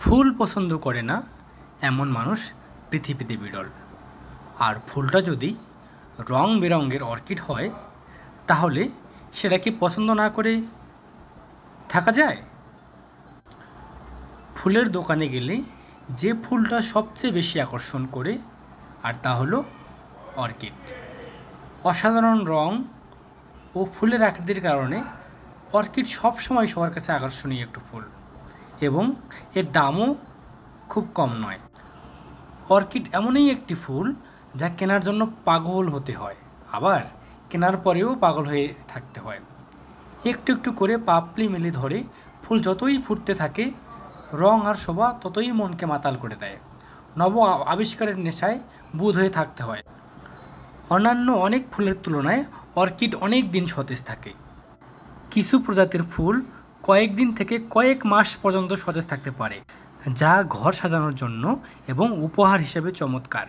ফুল পছন্দ করে না এমন মানুষ পৃথিবীতে বিরল। আর ফুলটা যদি রং বেরঙের অর্কিড হয় তাহলে সেটা কি পছন্দ না করে থাকা যায়? ফুলের দোকানে গেলে যে ফুলটা সবচেয়ে বেশি আকর্ষণ করে আর তা হলো অর্কিড। অসাধারণ রং ও ফুলের আকৃতির কারণে অর্কিড সবসময় সবার কাছে আকর্ষণীয় একটি ফুল এবং এর দামও খুব কম নয়। অর্কিড এমনই একটি ফুল যা কেনার জন্য পাগল হতে হয়, আবার কেনার পরেও পাগল হয়ে থাকতে হয়। একটু একটু করে পাপড়ি মেলে ধরে ফুল যতই ফুটতে থাকে রং আর শোভা ততই মনকে মাতাল করে দেয়। নব আবিষ্কারের নেশায় বুঁদ হয়ে থাকতে হয়। অন্যান্য অনেক ফুলের তুলনায় অর্কিড অনেক দিন সতেজ থাকে। কিছু প্রজাতির ফুল কয়েকদিন থেকে কয়েক মাস পর্যন্ত সতেজ থাকতে পারে, যা ঘর সাজানোর জন্য এবং উপহার হিসেবে চমৎকার।